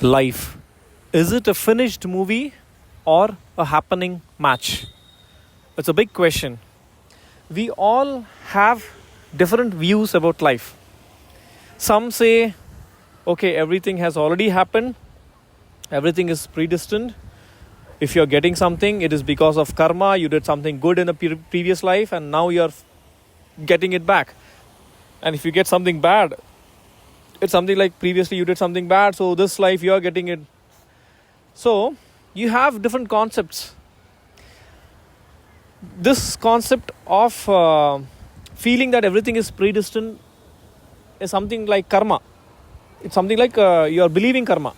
Life. Is it a finished movie or a happening match? It's a big question. We all have different views about life. Some say, okay, everything has already happened, everything is predestined. If you're getting something, it is because of karma, you did something good in a previous life and now you're getting it back. And if you get something bad, it's something like previously you did something bad, so this life you're getting it. So you have different concepts. This concept of feeling that everything is predestined is something like karma. It's something like you're believing karma.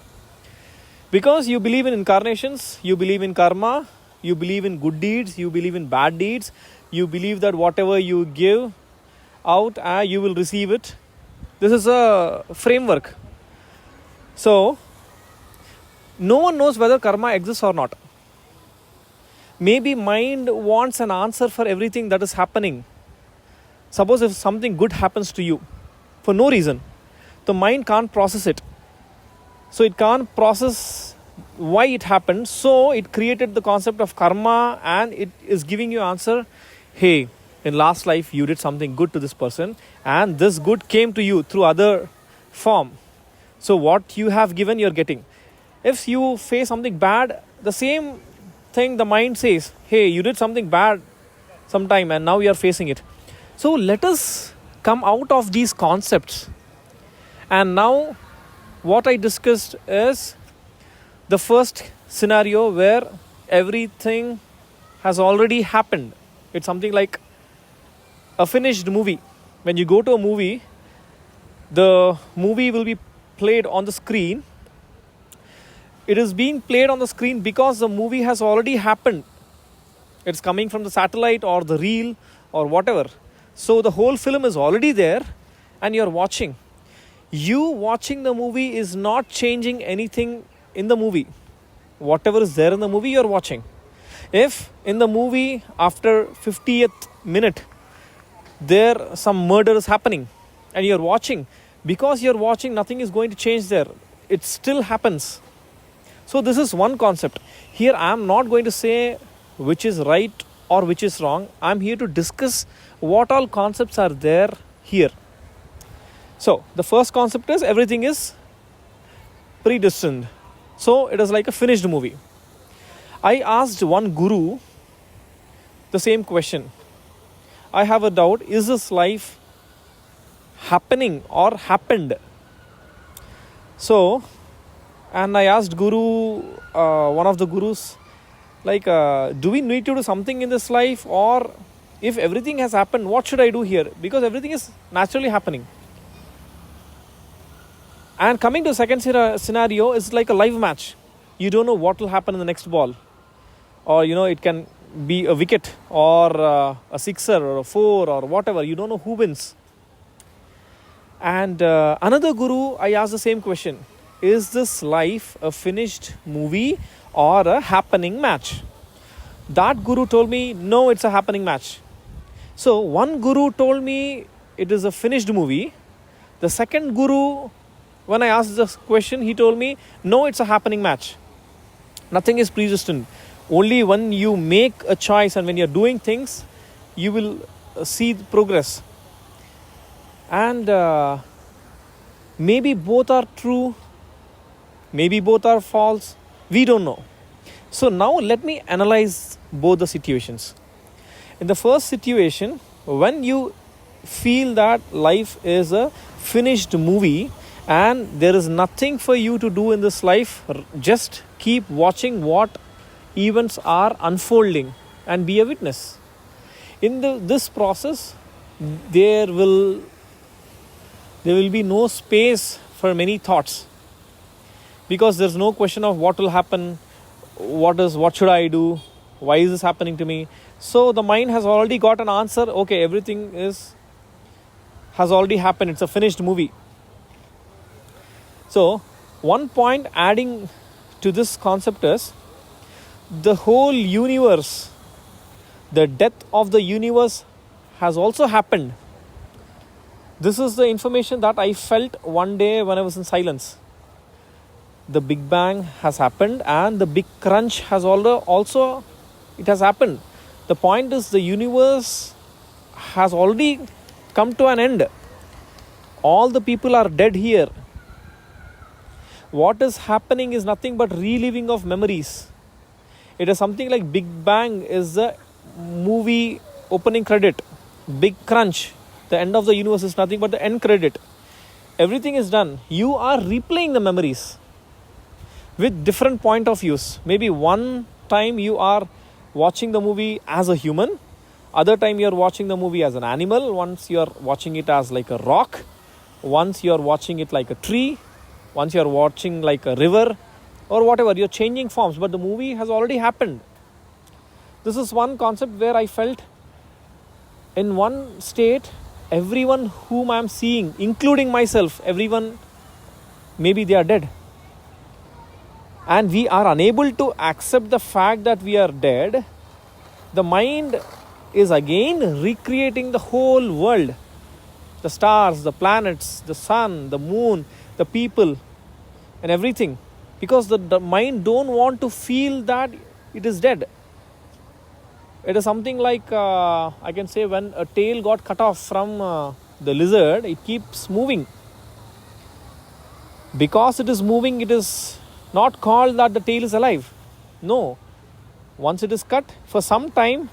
Because you believe in incarnations, you believe in karma, you believe in good deeds, you believe in bad deeds, you believe that whatever you give out, you will receive it. This is a framework. So, no one knows whether karma exists or not. Maybe mind wants an answer for everything that is happening. Suppose if something good happens to you, for no reason, the mind can't process it. So it can't process why it happened. So it created the concept of karma and it is giving you answer. Hey, in last life you did something good to this person and this good came to you through other form. So what you have given, you're getting. If you face something bad, the same thing the mind says, hey, you did something bad sometime and now you're facing it. So let us come out of these concepts. And now what I discussed is the first scenario where everything has already happened. It's something like a finished movie. When you go to a movie, the movie will be played on the screen. It is being played on the screen because the movie has already happened. It's coming from the satellite or the reel or whatever. So the whole film is already there and you're watching. You watching the movie is not changing anything in the movie. Whatever is there in the movie, you're watching. If in the movie, after 50th minute, there some murder is happening and you're watching, because you're watching, nothing is going to change there. It still happens. So this is one concept. Here I am not going to say which is right or which is wrong. I'm here to discuss what all concepts are there here. So the first concept is everything is predestined. So it is like a finished movie. I asked one guru the same question. I have a doubt, is this life happening or happened? So, and I asked guru, one of the gurus, like, do we need to do something in this life, or if everything has happened, what should I do here? Because everything is naturally happening. And coming to the second scenario, is like a live match. You don't know what will happen in the next ball. Or, it can be a wicket or a sixer or a four or whatever. You don't know who wins. And another guru, I asked the same question. Is this life a finished movie or a happening match? That guru told me, no, it's a happening match. So one guru told me it is a finished movie. The second guru, when I asked this question, he told me, no, it's a happening match. Nothing is predestined. Only when you make a choice and when you're doing things, you will see the progress. And maybe both are true, maybe both are false. We don't know. So now let me analyze both the situations. In the first situation, when you feel that life is a finished movie and there is nothing for you to do in this life, just keep watching what events are unfolding and be a witness. In this process, there will be no space for many thoughts, because there's no question of what will happen, what should I do, why is this happening to me. So the mind has already got an answer. Okay, everything has already happened. It's a finished movie. So one point adding to this concept is the whole universe, the death of the universe has also happened. This is the information that I felt one day when I was in silence. the Big Bang has happened and the Big Crunch has also it has happened. The point is the universe has already come to an end. All the people are dead here. What is happening is nothing but reliving of memories. It is something like Big Bang is the movie opening credit. Big Crunch, the end of the universe, is nothing but the end credit. Everything is done. You are replaying the memories with different point of views. Maybe one time you are watching the movie as a human, other time you are watching the movie as an animal, once you are watching it as like a rock, once you are watching it like a tree, once you are watching like a river or whatever. You're changing forms, but the movie has already happened. This is one concept where I felt in one state, everyone whom I am seeing, including myself, everyone, maybe they are dead. And we are unable to accept the fact that we are dead. The mind is again recreating the whole world. The stars, the planets, the sun, the moon, the people and everything. Because the mind don't want to feel that it is dead. It is something like, I can say, when a tail got cut off from the lizard, it keeps moving. Because it is moving, it is not called that the tail is alive. No. Once it is cut, for some time,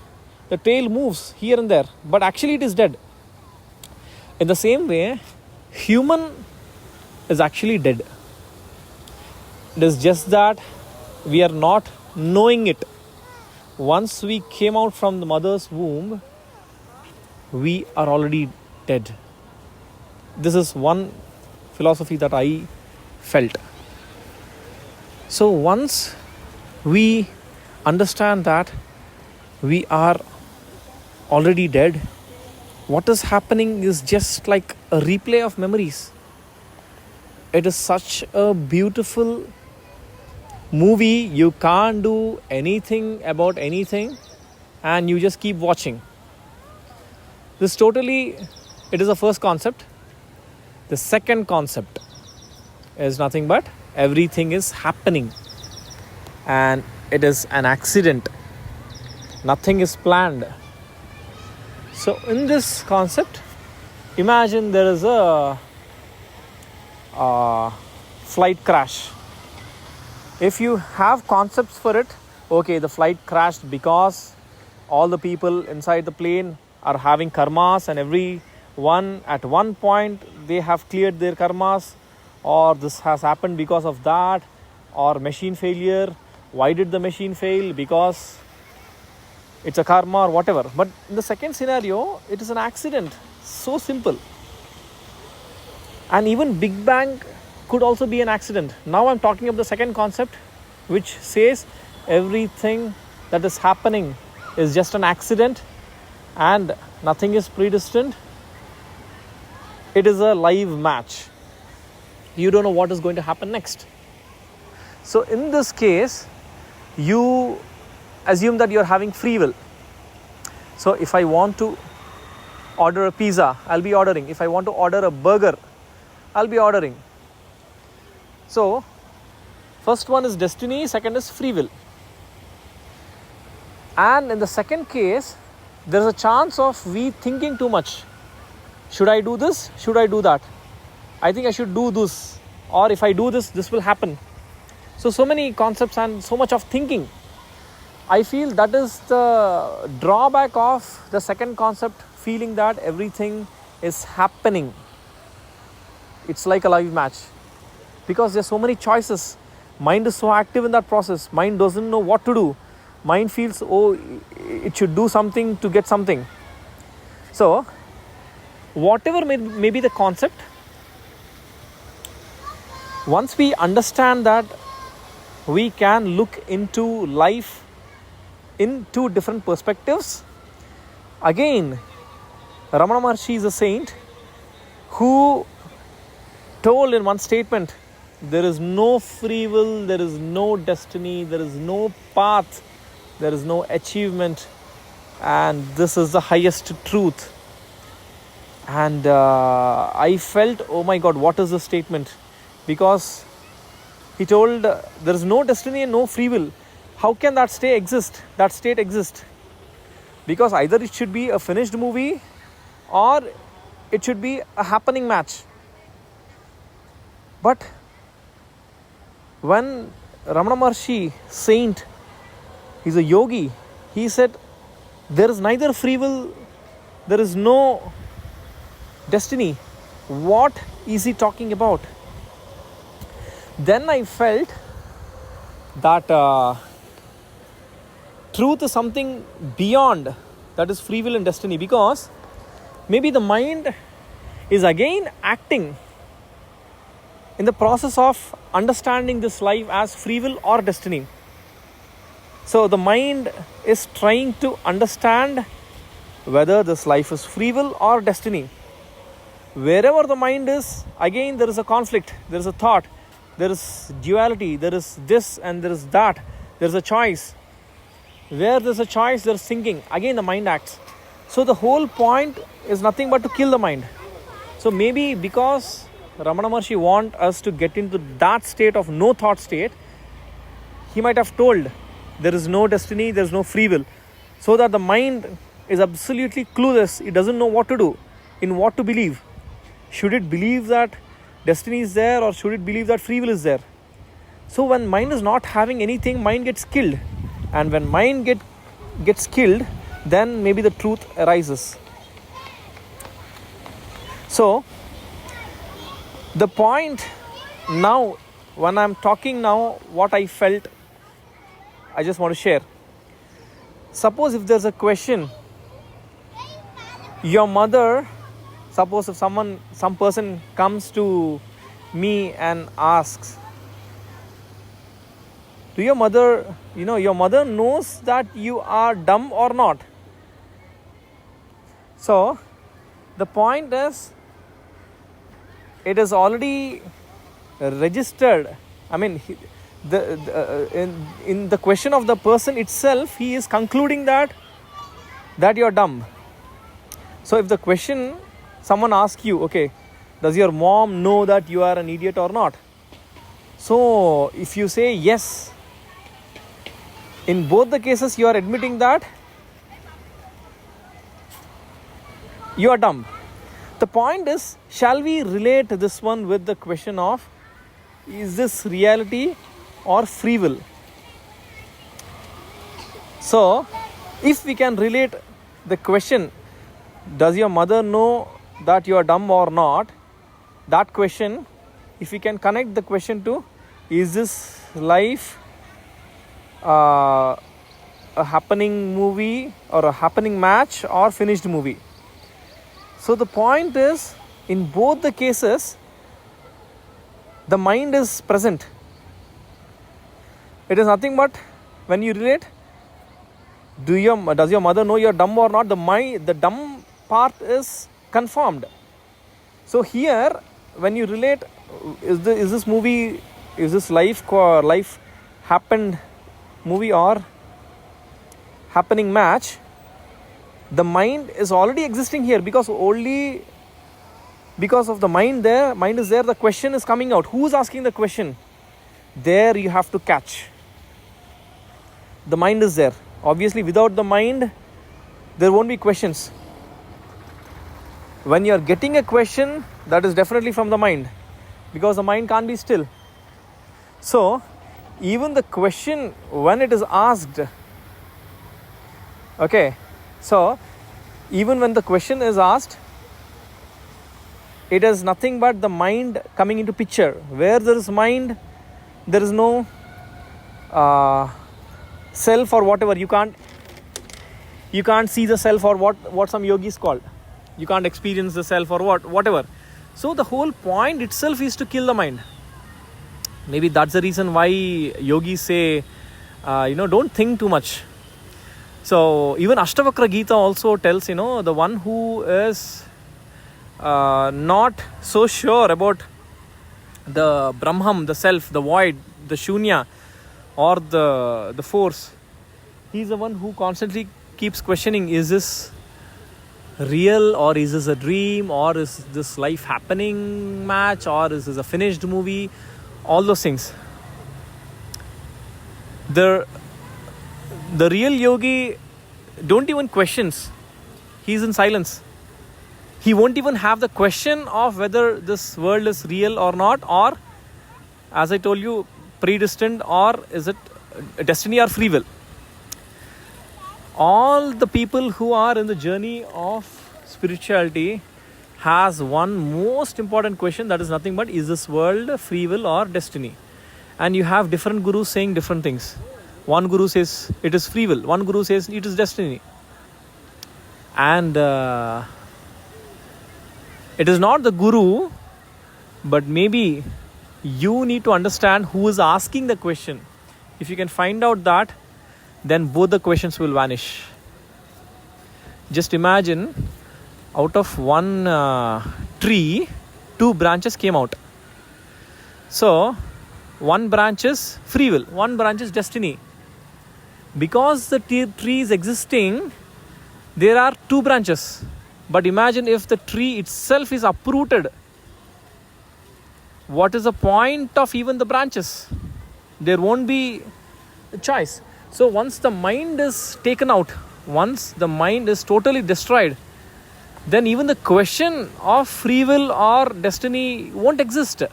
the tail moves here and there. But actually it is dead. In the same way, human is actually dead. It is just that we are not knowing it. Once we came out from the mother's womb, we are already dead. This is one philosophy that I felt. So once we understand that we are already dead, what is happening is just like a replay of memories. It is such a beautiful movie. You can't do anything about anything and you just keep watching. This totally, it is the first concept. The second concept is nothing but everything is happening and it is an accident. Nothing is planned. So in this concept, imagine there is a flight crash. If you have concepts for it, okay, the flight crashed because all the people inside the plane are having karmas and everyone at one point they have cleared their karmas, or this has happened because of that, or machine failure. Why did the machine fail? Because it's a karma or whatever. But in the second scenario, it is an accident. So simple. And even Big Bang could also be an accident. Now I'm talking of the second concept, which says everything that is happening is just an accident and nothing is predestined. It is a live match. You don't know what is going to happen next. So in this case, you assume that you're having free will. So if I want to order a pizza, I'll be ordering. If I want to order a burger, I'll be ordering. So first one is destiny, second is free will. And in the second case, there's a chance of we thinking too much. Should I do this? Should I do that? I think I should do this. Or if I do this, this will happen. So many concepts and so much of thinking. I feel that is the drawback of the second concept, feeling that everything is happening. It's like a live match. Because there's so many choices. Mind is so active in that process. Mind doesn't know what to do. Mind feels, it should do something to get something. So, whatever may be the concept, once we understand that we can look into life in two different perspectives. Again, Ramana Maharshi is a saint who told in one statement, there is no free will, there is no destiny, there is no path, there is no achievement, and this is the highest truth. And I felt, oh my God, what is the statement? Because He told there is no destiny and no free will. How can that state exist? Because either it should be a finished movie or it should be a happening match. But when Ramana Maharshi, saint, he's a yogi, he said there is neither free will, there is no destiny. What is he talking about? Then I felt that truth is something beyond that is free will and destiny, because maybe the mind is again acting in the process of understanding this life as free will or destiny. So the mind is trying to understand whether this life is free will or destiny. Wherever the mind is, again there is a conflict, there is a thought, there is duality, there is this and there is that, there is a choice. Where there is a choice, there is thinking. Again the mind acts. So the whole point is nothing but to kill the mind. So maybe because Ramana Maharshi wants us to get into that state of no thought state, he might have told there is no destiny, there is no free will, so that the mind is absolutely clueless. It doesn't know what to do, in what to believe. Should it believe that destiny is there, or should it believe that free will is there? So when mind is not having anything, mind gets killed. And when mind gets killed, then maybe the truth arises. So the point now, when I'm talking now, what I felt, I just want to share. Suppose if there's a question, your mother, suppose if some person comes to me and asks, do your mother, your mother knows that you are dumb or not? So the point is, it is already registered. I mean, in the question of the person itself, he is concluding that you are dumb. So if the question, someone asks you, okay, does your mom know that you are an idiot or not? So if you say yes, in both the cases you are admitting that you are dumb. The point is, shall we relate this one with the question of, is this reality or free will? So if we can relate the question, does your mother know that you are dumb or not, that question, if we can connect the question to, is this life a happening movie or a happening match or finished movie? So the point is, in both the cases, the mind is present. It is nothing but, when you relate, does your mother know you are dumb or not, the dumb part is confirmed. So here, when you relate, is this movie, is this life happened movie or happening match, the mind is already existing here, because only because of the mind is there, the question is coming out. Who is asking the question? There you have to catch. The mind is there. Obviously, without the mind, there won't be questions. When you are getting a question, that is definitely from the mind, because the mind can't be still. So even the question, when it is asked, okay, so even when the question is asked, it is nothing but the mind coming into picture. Where there is mind, there is no self or whatever. You can't see the self, or what some yogis call. You can't experience the self or whatever. So the whole point itself is to kill the mind. Maybe that's the reason why yogis say, don't think too much. So even Ashtavakra Gita also tells, the one who is not so sure about the Brahman, the self, the void, the Shunya, or the force, he's the one who constantly keeps questioning, is this real, or is this a dream, or is this life happening match, or is this a finished movie? All those things. The real yogi don't even questions. He's in silence. He won't even have the question of whether this world is real or not, or, as I told you, predestined, or is it destiny or free will. All the people who are in the journey of spirituality has one most important question, that is nothing but, is this world free will or destiny? And you have different gurus saying different things. One guru says it is free will, one guru says it is destiny. And it is not the guru, but maybe you need to understand who is asking the question. If you can find out that, then both the questions will vanish. Just imagine, out of one tree, two branches came out. So, one branch is free will, one branch is destiny. Because the tree is existing, there are two branches. But imagine if the tree itself is uprooted. What is the point of even the branches? There won't be a choice. So once the mind is taken out, once the mind is totally destroyed, then even the question of free will or destiny won't exist.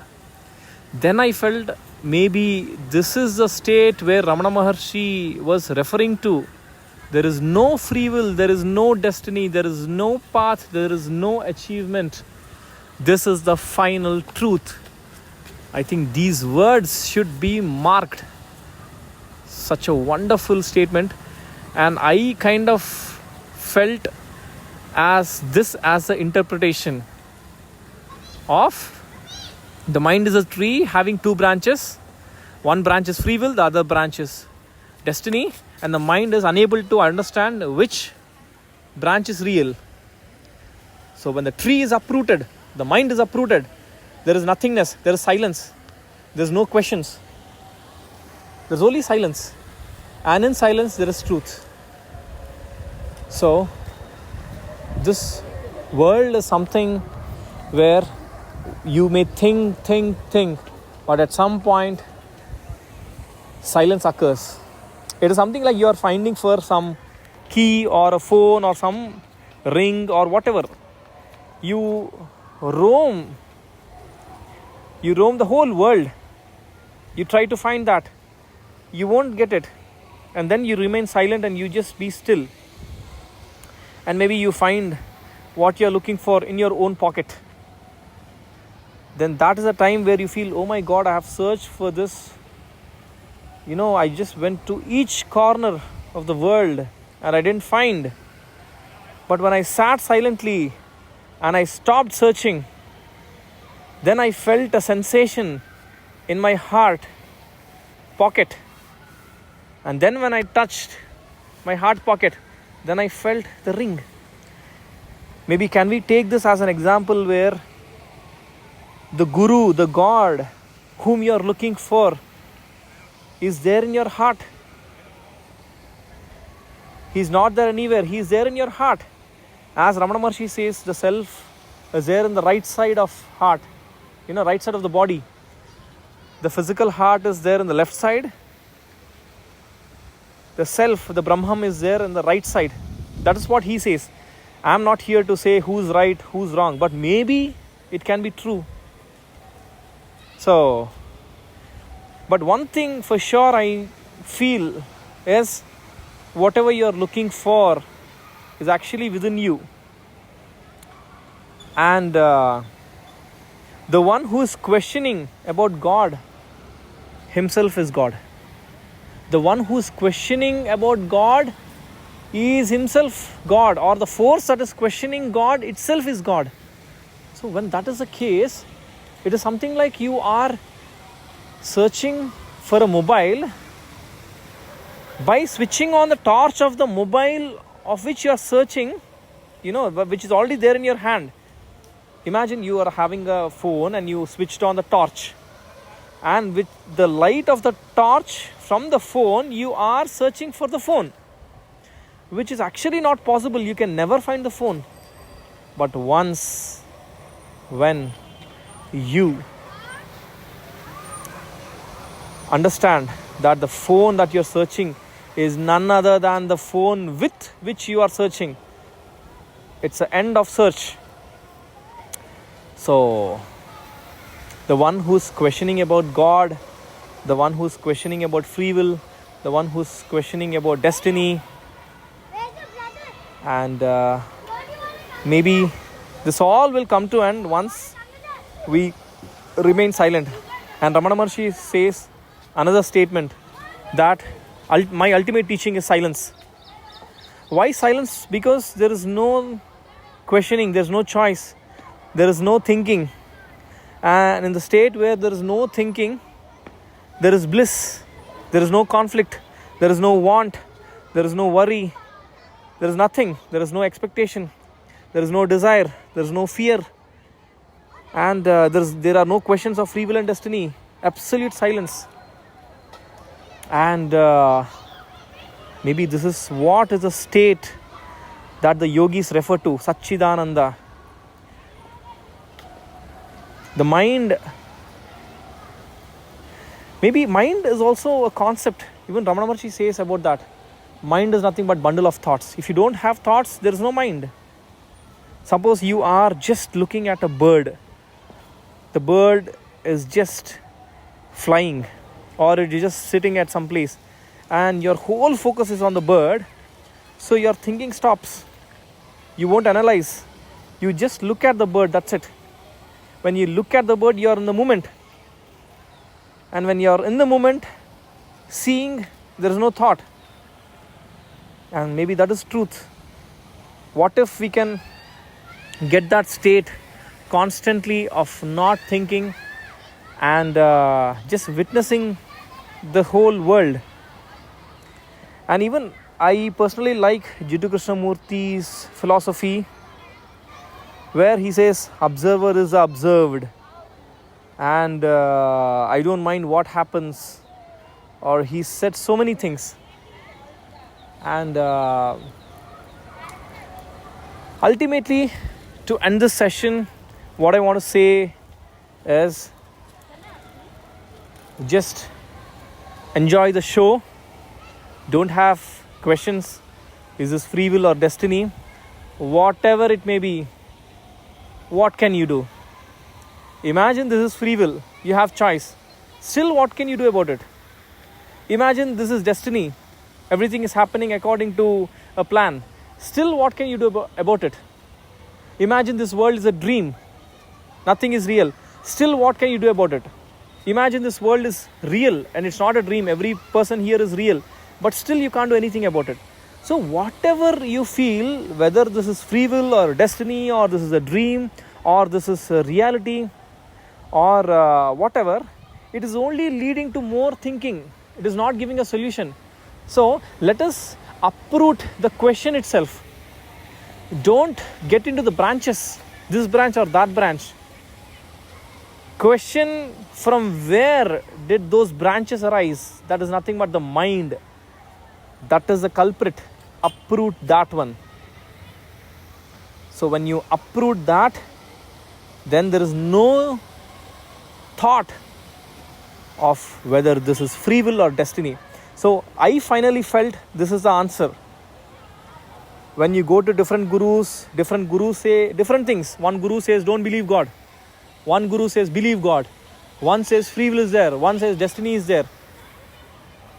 Then I felt maybe this is the state where Ramana Maharshi was referring to. There is no free will, there is no destiny, there is no path, there is no achievement. This is the final truth. I think these words should be marked. Such a wonderful statement. And I kind of felt as the interpretation of the mind is a tree having two branches. One branch is free will, the other branch is destiny. And the mind is unable to understand which branch is real. So when the tree is uprooted, the mind is uprooted, there is nothingness, there is silence, there is no questions. There is only silence. And in silence there is truth. So this world is something where you may think, but at some point silence occurs. It is something like you are finding for some key or a phone or some ring or whatever. You roam the whole world. You try to find that. You won't get it. And then you remain silent and you just be still. And maybe you find what you are looking for in your own pocket. Then that is a time where you feel, oh my God, I have searched for this. I just went to each corner of the world and I didn't find. But when I sat silently and I stopped searching, then I felt a sensation in my heart pocket. And then when I touched my heart pocket, then I felt the ring. Maybe can we take this as an example where the guru, the God whom you are looking for is there in your heart. He is not there anywhere. He is there in your heart. As Ramana Maharshi says, the self is there in the right side of heart. Right side of the body. The physical heart is there in the left side. The self, the Brahman, is there in the right side. That is what he says. I am not here to say who's right, who's wrong. But maybe it can be true. So, but one thing for sure I feel is whatever you are looking for is actually within you. And the one who is questioning about God himself is God. The one who is questioning about God is himself God, or the force that is questioning God itself is God. So when that is the case, it is something like you are searching for a mobile. By switching on the torch of the mobile of which you are searching, which is already there in your hand. Imagine you are having a phone and you switched on the torch. And with the light of the torch from the phone, you are searching for the phone. Which is actually not possible. You can never find the phone. But once when you understand that the phone that you're searching is none other than the phone with which you are searching. It's the end of search. So, the one who's questioning about God, the one who's questioning about free will, the one who's questioning about destiny, and maybe this all will come to end once we remain silent. And Ramana Maharshi says another statement that my ultimate teaching is silence. Why silence? Because there is no questioning, there is no choice, there is no thinking. And in the state where there is no thinking, there is bliss, there is no conflict, there is no want, there is no worry, there is nothing, there is no expectation, there is no desire, there is no fear, and there are no questions of free will and destiny. Absolute silence. And maybe this is what is the state that the yogis refer to, Satchidananda. The mind, maybe mind is also a concept. Even Ramana Maharshi says about that. Mind is nothing but bundle of thoughts. If you don't have thoughts, there is no mind. Suppose you are just looking at a bird. The bird is just flying, or it is just sitting at some place, and your whole focus is on the bird. So your thinking stops. You won't analyze. You just look at the bird, that's it. When you look at the bird, you are in the moment. And when you are in the moment, seeing, there is no thought. And maybe that is truth. What if we can get that state constantly of not thinking and just witnessing the whole world? And even I personally like Jiddu Krishnamurti's philosophy, where he says observer is observed, and I don't mind what happens, or he said so many things. And ultimately, to end this session, what I want to say is just enjoy the show. Don't have questions. Is this free will or destiny? Whatever it may be, what can you do? Imagine this is free will. You have choice. Still, what can you do about it? Imagine this is destiny. Everything is happening according to a plan. Still, what can you do about it? Imagine this world is a dream. Nothing is real. Still, what can you do about it? Imagine this world is real and it's not a dream. Every person here is real. But still, you can't do anything about it. So, whatever you feel, whether this is free will or destiny, or this is a dream, or this is a reality, or whatever, it is only leading to more thinking. It is not giving a solution. So, let us uproot the question itself. Don't get into the branches, this branch or that branch. Question from where did those branches arise? That is nothing but the mind. That is the culprit. Uproot that one. So when you uproot that, then there is no thought of whether this is free will or destiny. So I finally felt this is the answer. When you go to different gurus say different things. One guru says don't believe God. One guru says believe God. One says free will is there. One says destiny is there.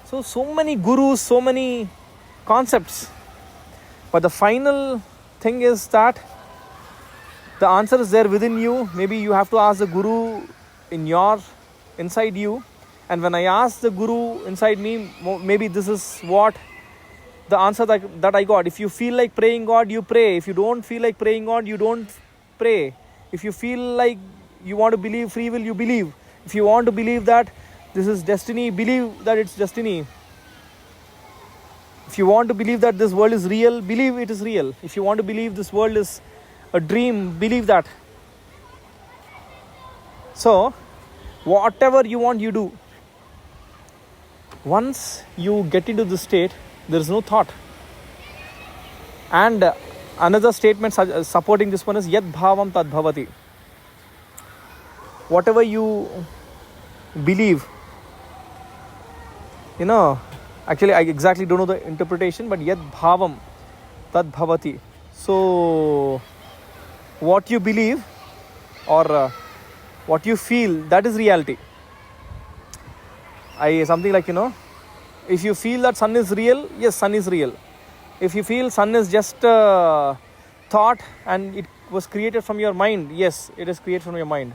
So many gurus, so many concepts. But the final thing is that the answer is there within you. Maybe you have to ask the guru inside you. And when I ask the guru inside me, maybe this is what the answer that I got. If you feel like praying God, you pray. If you don't feel like praying God, you don't pray. If you feel like you want to believe free will, you believe. If you want to believe that this is destiny, believe that it's destiny. If you want to believe that this world is real, believe it is real. If you want to believe this world is a dream, believe that. So, whatever you want, you do. Once you get into this state, there is no thought. And another statement supporting this one is Yad Bhavam Tad Bhavati. Whatever you believe, Actually I exactly don't know the interpretation, but yad bhavam tad bhavati. So what you believe or what you feel, that is reality. Something like, if you feel that sun is real, yes, sun is real. If you feel sun is just thought and it was created from your mind, yes, it is created from your mind.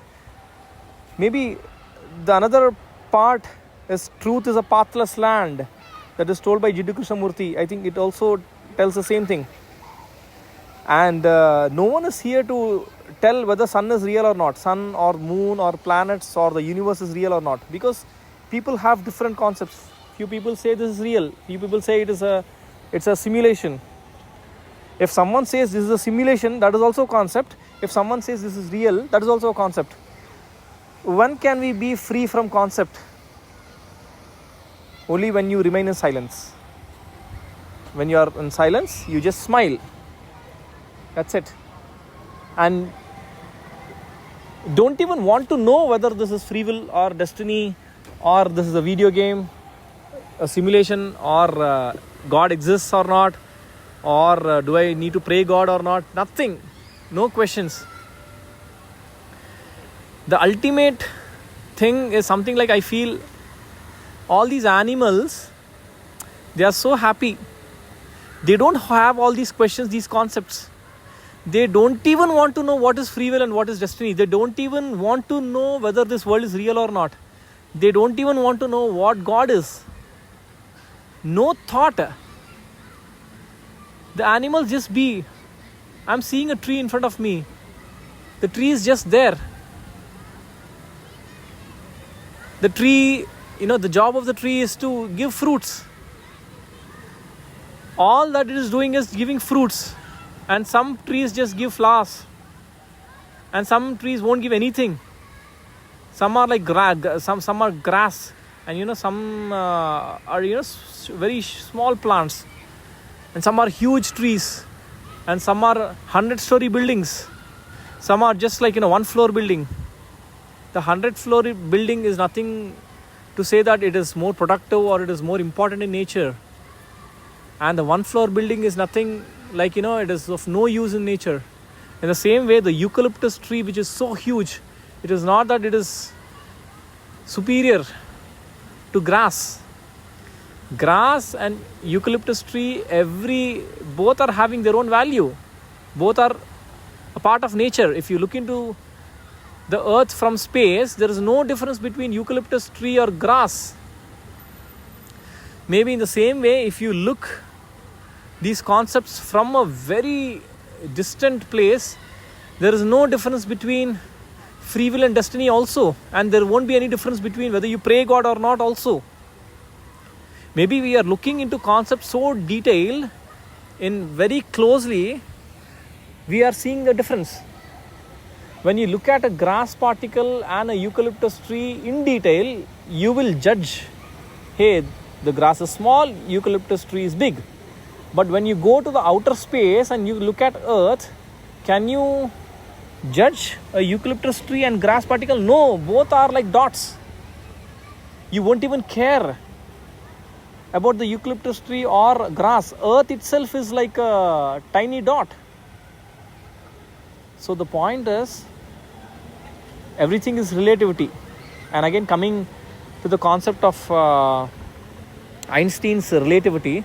Maybe the another part is truth is a pathless land, that is told by Jiddu Krishnamurti. I think it also tells the same thing. And no one is here to tell whether sun is real or not, sun or moon or planets or the universe is real or not, because people have different concepts. Few people say this is real, few people say it's a simulation. If someone says this is a simulation, that is also a concept. If someone says this is real, that is also a concept. When can we be free from concept? Only when you remain in silence. When you are in silence, you just smile. That's it. And don't even want to know whether this is free will or destiny, or this is a video game, a simulation, or God exists or not, or do I need to pray God or not. Nothing. No questions. The ultimate thing is something like, I feel all these animals, they are so happy. They don't have all these questions, these concepts. They don't even want to know what is free will and what is destiny. They don't even want to know whether this world is real or not. They don't even want to know what God is. No thought. The animals just be. I'm seeing a tree in front of me. The tree is just there. The tree, the job of the tree is to give fruits. All that it is doing is giving fruits. And some trees just give flowers. And some trees won't give anything. Some are like some are grass. And some are very small plants. And some are huge trees. And some are 100-story buildings. Some are just like 1-floor building. The 100-floor building is nothing to say that it is more productive or it is more important in nature. And the 1-floor building is nothing like, it is of no use in nature. In the same way, the eucalyptus tree, which is so huge, it is not that it is superior to grass. Grass and eucalyptus tree, both are having their own value. Both are a part of nature. If you look into the earth from space, there is no difference between eucalyptus tree or grass. Maybe in the same way, if you look these concepts from a very distant place, there is no difference between free will and destiny also. And there won't be any difference between whether you pray God or not also. Maybe we are looking into concepts so detailed, in very closely, we are seeing the difference. When you look at a grass particle and a eucalyptus tree in detail, you will judge, hey, the grass is small, eucalyptus tree is big. But when you go to the outer space and you look at earth, can you judge a eucalyptus tree and grass particle? No, both are like dots. You won't even care about the eucalyptus tree or grass. Earth itself is like a tiny dot. So the point is, everything is relativity. And again, coming to the concept of Einstein's relativity,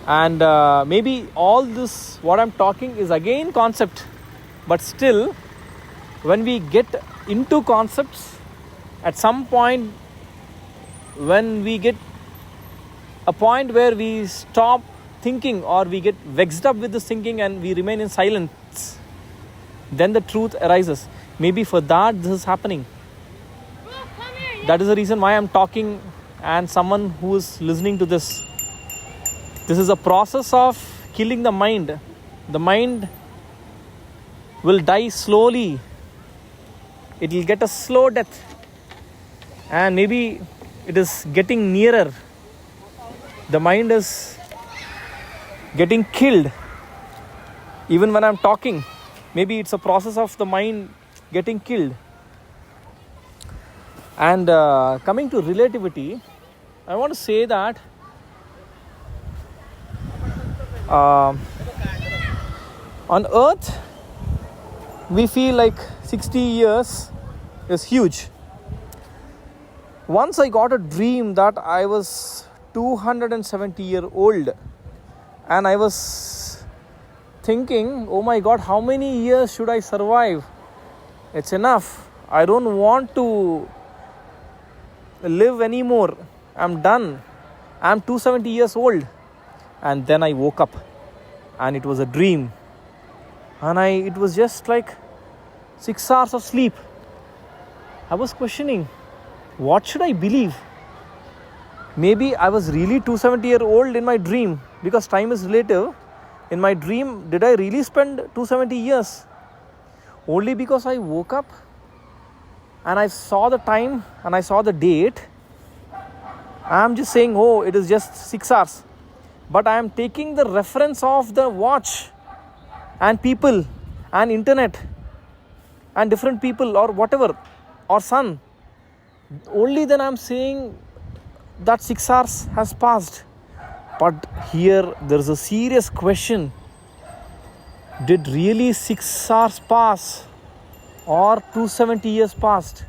and maybe all this, what I'm talking is again concept. But still, when we get into concepts, at some point, when we get a point where we stop thinking or we get vexed up with this thinking and we remain in silence, then the truth arises. Maybe for that this is happening. That is the reason why I'm talking, and someone who is listening to this. This is a process of killing the mind. The mind will die slowly. It will get a slow death. And maybe it is getting nearer. The mind is getting killed. Even when I'm talking, maybe it's a process of the mind getting killed. And coming to relativity, I want to say that on earth we feel like 60 years is huge. Once I got a dream that I was 270-year-old, and I was thinking, oh my God, how many years should I survive? It's enough. I don't want to live anymore. I'm done. I'm 270 years old. And then I woke up, and it was a dream. And it was just like 6 hours of sleep. I was questioning, what should I believe? Maybe I was really 270-year-old in my dream, because time is relative. In my dream, did I really spend 270 years? Only because I woke up and I saw the time and I saw the date, I am just saying, oh, it is just 6 hours. But I am taking the reference of the watch and people and internet and different people or whatever, or sun. Only then I am saying that 6 hours has passed. But here there is a serious question. Did really 6 hours pass, or 270 years passed?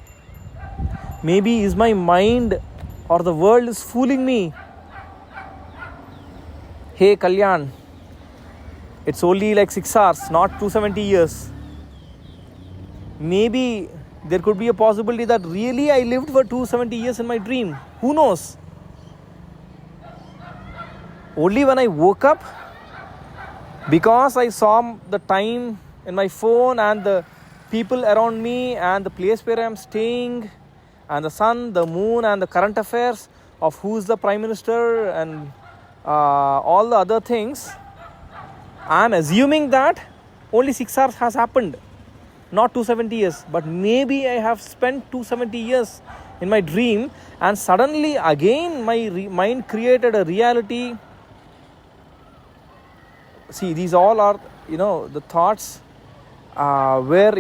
Maybe is my mind or the world is fooling me. Hey Kalyan, it's only like 6 hours, not 270 years. Maybe there could be a possibility that really I lived for 270 years in my dream. Who knows? Only when I woke up, because I saw the time in my phone and the people around me and the place where I am staying and the sun, the moon and the current affairs of who is the prime minister and all the other things, I am assuming that only 6 hours has happened, not 270 years. But maybe I have spent 270 years in my dream, and suddenly again my mind created a reality. See, these all are, the thoughts where,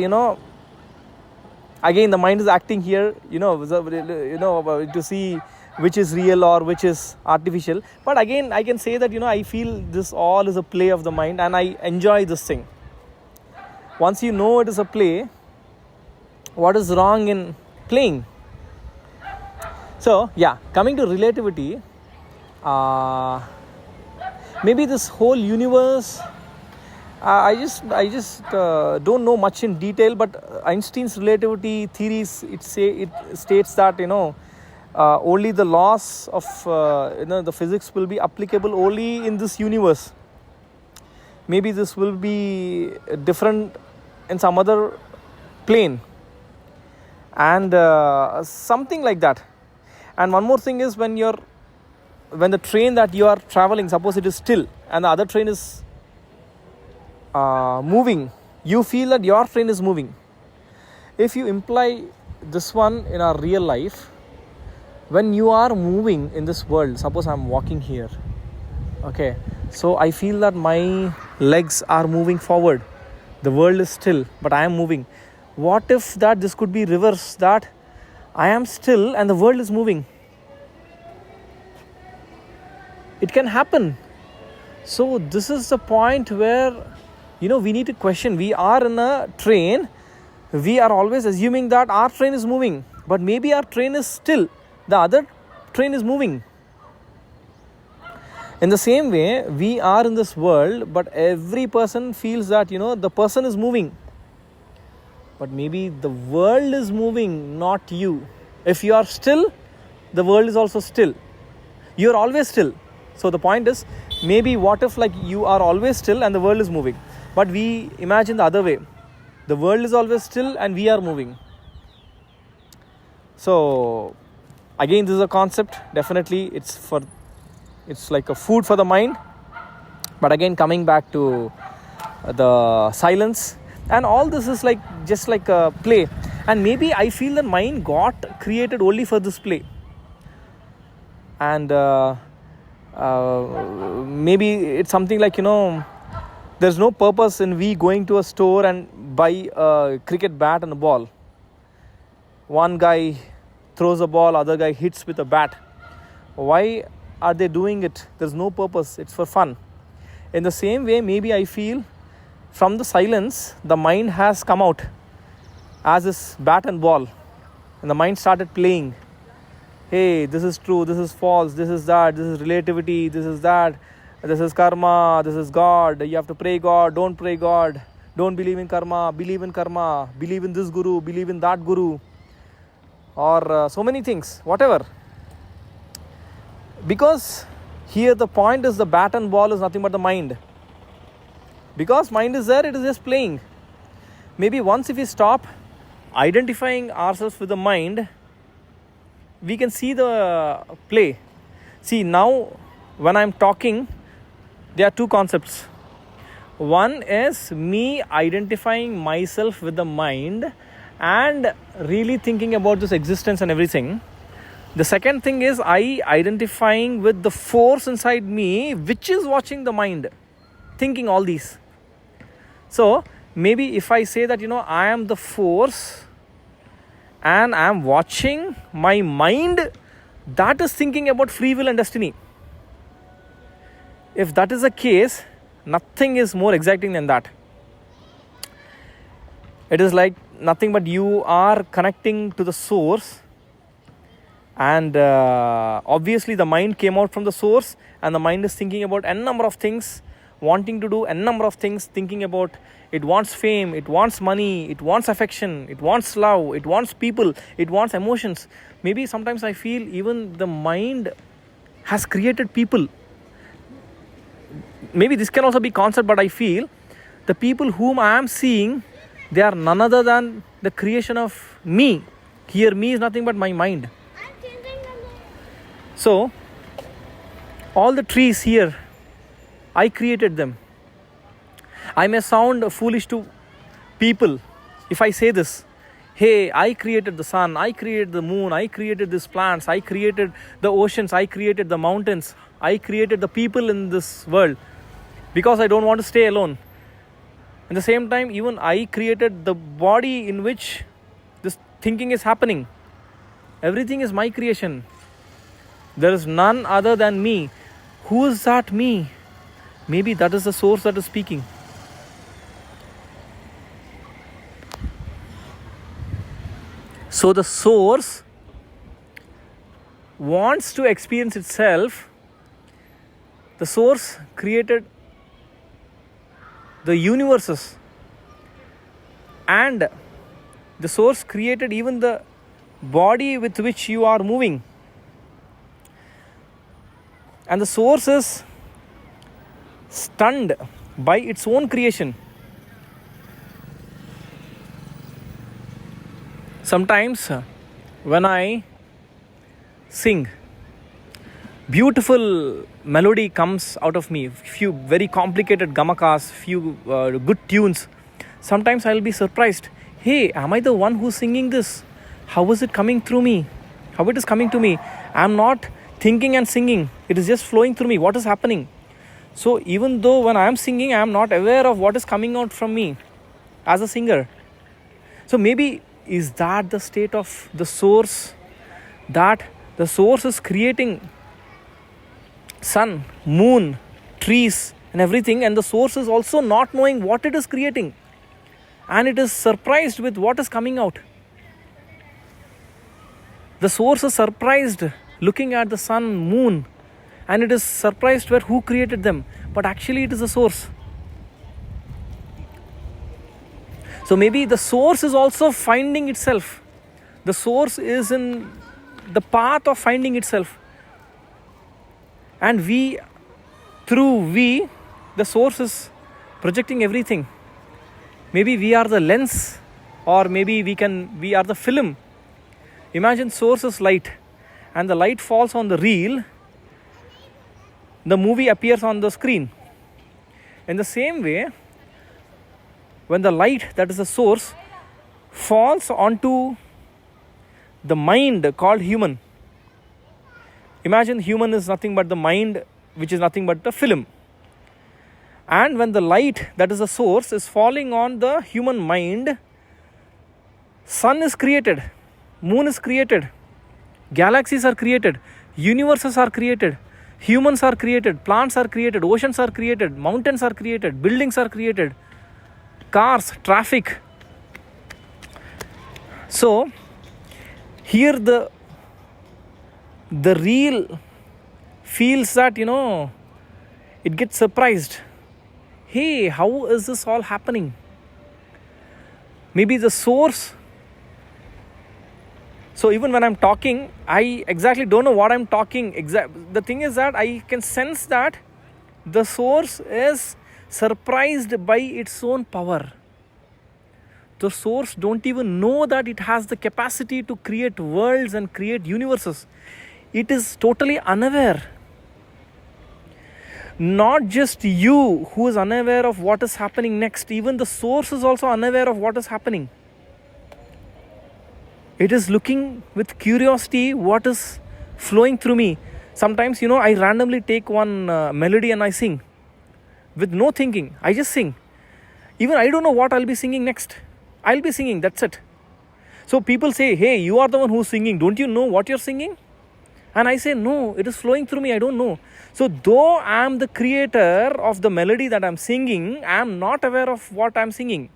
again the mind is acting here, to see which is real or which is artificial. But again, I can say that, I feel this all is a play of the mind, and I enjoy this thing. Once you know it is a play, what is wrong in playing? So, coming to relativity, maybe this whole universe, I just don't know much in detail, but Einstein's relativity theories, it states that only the laws of the physics will be applicable only in this universe. Maybe this will be different in some other plane, and something like that. And one more thing is, when the train that you are traveling, suppose it is still and the other train is moving, you feel that your train is moving. If you imply this one in our real life, when you are moving in this world, suppose I am walking here, okay, so I feel that my legs are moving forward, the world is still, but I am moving. What if that this could be reverse, that I am still and the world is moving? It can happen. So this is the point where we need to question. We are in a train, we are always assuming that our train is moving, but maybe our train is still, the other train is moving. In the same way, we are in this world, but every person feels that the person is moving, but maybe the world is moving, not you. If you are still, the world is also still. You are always still. So the point is, maybe what if like you are always still and the world is moving, but we imagine the other way. The world is always still and we are moving. So again, this is a concept. Definitely it's like a food for the mind. But again, coming back to the silence, and all this is like just like a play. And maybe I feel that mind got created only for this play. And maybe it's something like, there's no purpose in we going to a store and buy a cricket bat and a ball. One guy throws a ball, other guy hits with a bat. Why are they doing it? There's no purpose. It's for fun. In the same way, maybe I feel from the silence, the mind has come out as this bat and ball. And the mind started playing. Hey, this is true, this is false, this is that, this is relativity, this is that, this is karma, this is God. You have to pray God, don't pray God. Don't believe in karma, believe in karma. Believe in this guru, believe in that guru. Or so many things, whatever. Because here the point is the bat and ball is nothing but the mind. Because mind is there, it is just playing. Maybe once if we stop identifying ourselves with the mind, we can see the play. See, now when I'm talking, there are two concepts. One is me identifying myself with the mind and really thinking about this existence and everything. The second thing is I identifying with the force inside me which is watching the mind, thinking all these. So maybe if I say that, I am the force and I am watching my mind that is thinking about free will and destiny. If that is the case, nothing is more exacting than that. It is like nothing but you are connecting to the source, and obviously the mind came out from the source, and the mind is thinking about n number of things, wanting to do n number of things, thinking about it wants fame, it wants money, it wants affection, it wants love, it wants people, it wants emotions. Maybe sometimes I feel even the mind has created people. Maybe this can also be concept, but I feel the people whom I am seeing, they are none other than the creation of me. Here me is nothing but my mind. So all the trees here, I created them. I may sound foolish to people if I say this. Hey, I created the sun, I created the moon, I created these plants, I created the oceans, I created the mountains, I created the people in this world because I don't want to stay alone. At the same time, even I created the body in which this thinking is happening. Everything is my creation. There is none other than me. Who is that me? Maybe that is the source that is speaking. So the source wants to experience itself. The source created the universes, and the source created even the body with which you are moving. And the source is stunned by its own creation. Sometimes when I sing, beautiful melody comes out of me, few very complicated gamakas, few good tunes. Sometimes I'll be surprised. Hey, am I the one who's singing this? How is it coming through me? How it is coming to me? I'm not thinking and singing. It is just flowing through me. What is happening? So even though when I am singing, I am not aware of what is coming out from me as a singer. So maybe is that the state of the source, that the source is creating sun, moon, trees and everything, and the source is also not knowing what it is creating, and it is surprised with what is coming out. The source is surprised looking at the sun, moon, and it is surprised where who created them, but actually it is the source. So maybe the source is also finding itself. The source is in the path of finding itself. And the source is projecting everything. Maybe we are the lens, or maybe we are the film. Imagine source is light, and the light falls on the reel. The movie appears on the screen. In the same way, when the light, that is the source, falls onto the mind called human. Imagine human is nothing but the mind, which is nothing but the film. And when the light, that is the source, is falling on the human mind, sun is created, moon is created, Galaxies are created, universes are created, humans are created, plants are created, oceans are created, mountains are created, buildings are created, cars, traffic. So here the real feels that, it gets surprised. Hey, how is this all happening? Maybe the source. So even when I'm talking, I exactly don't know what I'm talking. The thing is that I can sense that the source is surprised by its own power. The source don't even know that it has the capacity to create worlds and create universes. It is totally unaware. Not just you who is unaware of what is happening next, even the source is also unaware of what is happening. It is looking with curiosity what is flowing through me. Sometimes, I randomly take one melody and I sing with no thinking. I just sing. Even I don't know what I'll be singing next. I'll be singing, that's it. So people say, hey, you are the one who's singing. Don't you know what you're singing? And I say, no, it is flowing through me. I don't know. So though I am the creator of the melody that I'm singing, I am not aware of what I'm singing.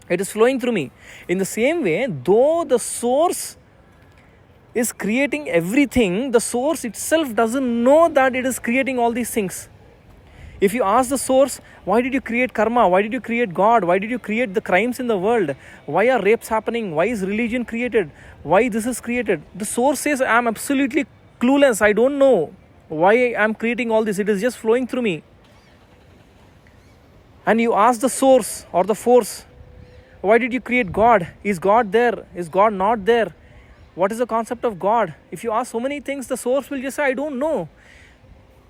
It is flowing through me. In the same way, though the source is creating everything, the source itself doesn't know that it is creating all these things. If you ask the source, why did you create karma? Why did you create God? Why did you create the crimes in the world? Why are rapes happening? Why is religion created? Why this is created? The source says, I am absolutely clueless. I don't know why I am creating all this. It is just flowing through me. And you ask the source or the force, why did you create God? Is God there? Is God not there? What is the concept of God? If you ask so many things, the source will just say, I don't know.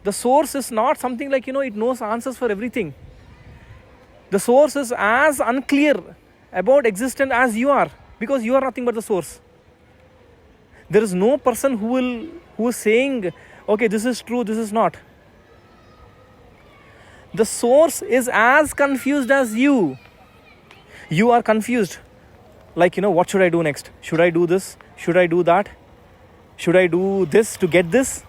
The source is not something like, it knows answers for everything. The source is as unclear about existence as you are, because you are nothing but the source. There is no person who is saying, okay, this is true, this is not. The source is as confused as you. You are confused. Like, what should I do next? Should I do this? Should I do that? Should I do this to get this?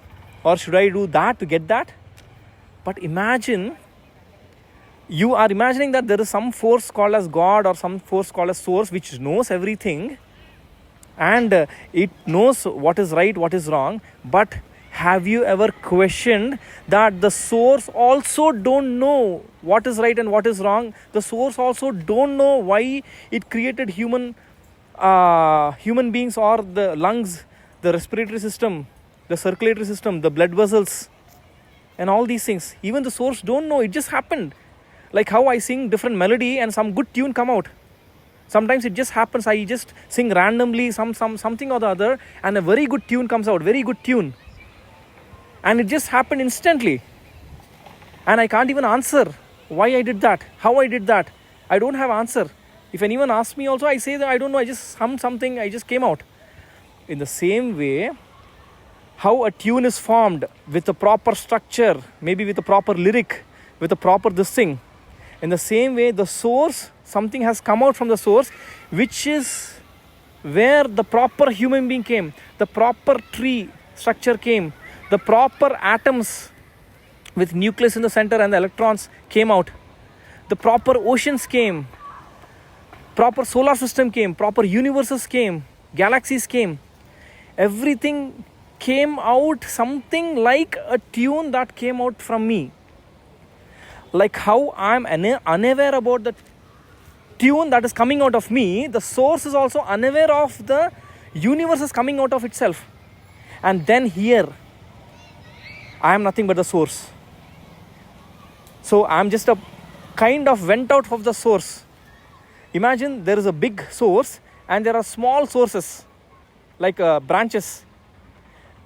Or should I do that to get that? But imagine, you are imagining that there is some force called as God or some force called as source which knows everything, and it knows what is right, what is wrong. But have you ever questioned that the source also don't know what is right and what is wrong? The source also don't know why it created human beings, or the lungs, the respiratory system, the circulatory system, the blood vessels, and all these things. Even the source don't know. It just happened. Like how I sing different melody and some good tune come out. Sometimes it just happens. I just sing randomly something or the other, and a very good tune comes out. Very good tune. And it just happened instantly. And I can't even answer why I did that, how I did that. I don't have answer. If anyone asks me also, I say that I don't know. I just hummed something. I just came out. In the same way, how a tune is formed with a proper structure, maybe with a proper lyric, with a proper this thing. In the same way, the source, something has come out from the source, which is where the proper human being came, the proper tree structure came, the proper atoms with nucleus in the center and the electrons came out, the proper oceans came, proper solar system came, proper universes came, galaxies came. Everything came out something like a tune that came out from me. Like how I am unaware about the tune that is coming out of me, the source is also unaware of the universe is coming out of itself. And then here, I am nothing but the source. So I am just a kind of went out of the source. Imagine there is a big source and there are small sources like branches.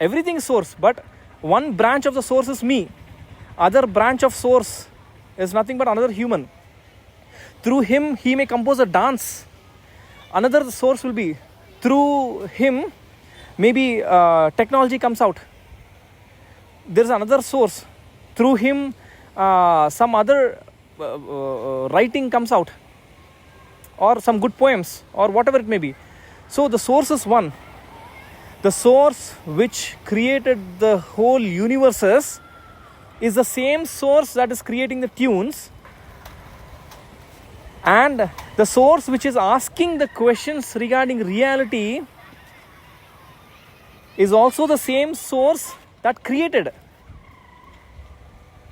Everything is source, but one branch of the source is me. Other branch of source is nothing but another human. Through him, he may compose a dance. Another source will be, through him, maybe technology comes out. There is another source. Through him, some other writing comes out. Or some good poems, or whatever it may be. So the source is one. The source which created the whole universes is the same source that is creating the tunes, and the source which is asking the questions regarding reality is also the same source that created.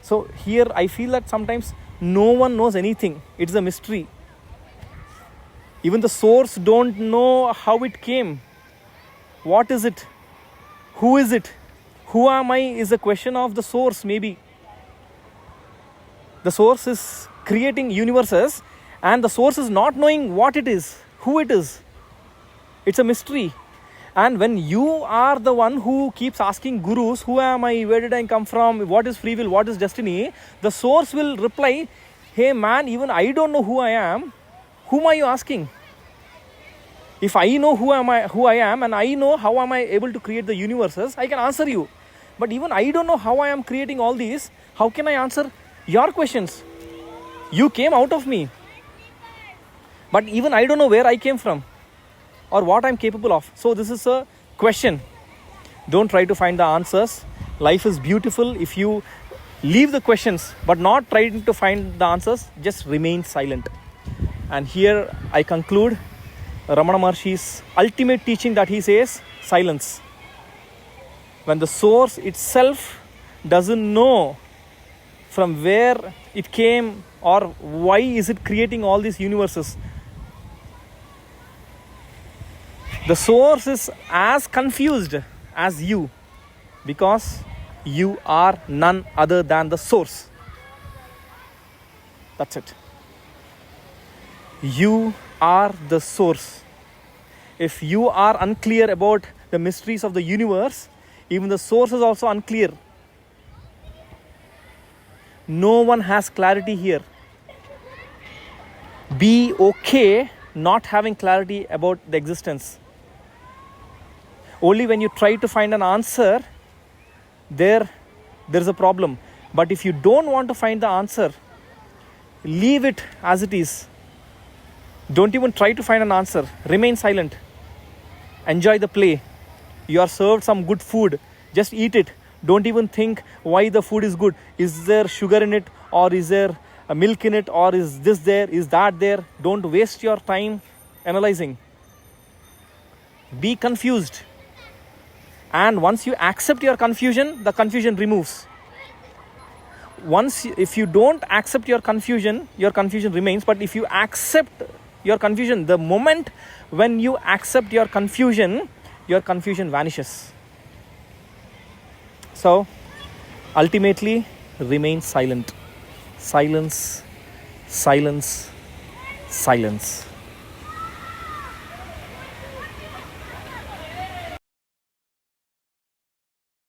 So here I feel that sometimes no one knows anything. It's a mystery. Even the source don't know how it came. What is it? Who is it? Who am I is a question of the source maybe. The source is creating universes and the source is not knowing what it is, who it is. It's a mystery. And when you are the one who keeps asking gurus, who am I, where did I come from, what is free will, what is destiny, the source will reply, hey man, even I don't know who I am. Whom are you asking? If I know who I am and I know how am I able to create the universes, I can answer you. But even I don't know how I am creating all these, how can I answer your questions? You came out of me. But even I don't know where I came from or what I'm capable of. So this is a question. Don't try to find the answers. Life is beautiful if you leave the questions but not trying to find the answers, just remain silent. And here I conclude Ramana Maharshi's ultimate teaching that he says, silence. When the source itself doesn't know from where it came or why is it creating all these universes, the source is as confused as you, because you are none other than the source. That's it. You are the source. If you are unclear about the mysteries of the universe, even the source is also unclear. No one has clarity here. Be okay not having clarity about the existence. Only when you try to find an answer, there's a problem. But if you don't want to find the answer, leave it as it is. Don't even try to find an answer. Remain silent. Enjoy the play. You are served some good food. Just eat it. Don't even think why the food is good. Is there sugar in it, or is there a milk in it, or is this there, is that there? Don't waste your time analyzing. Be confused. And once you accept your confusion, the confusion removes. If you don't accept your confusion remains. But if you accept your confusion, the moment when you accept your confusion vanishes. So ultimately, remain silent. Silence, silence, silence.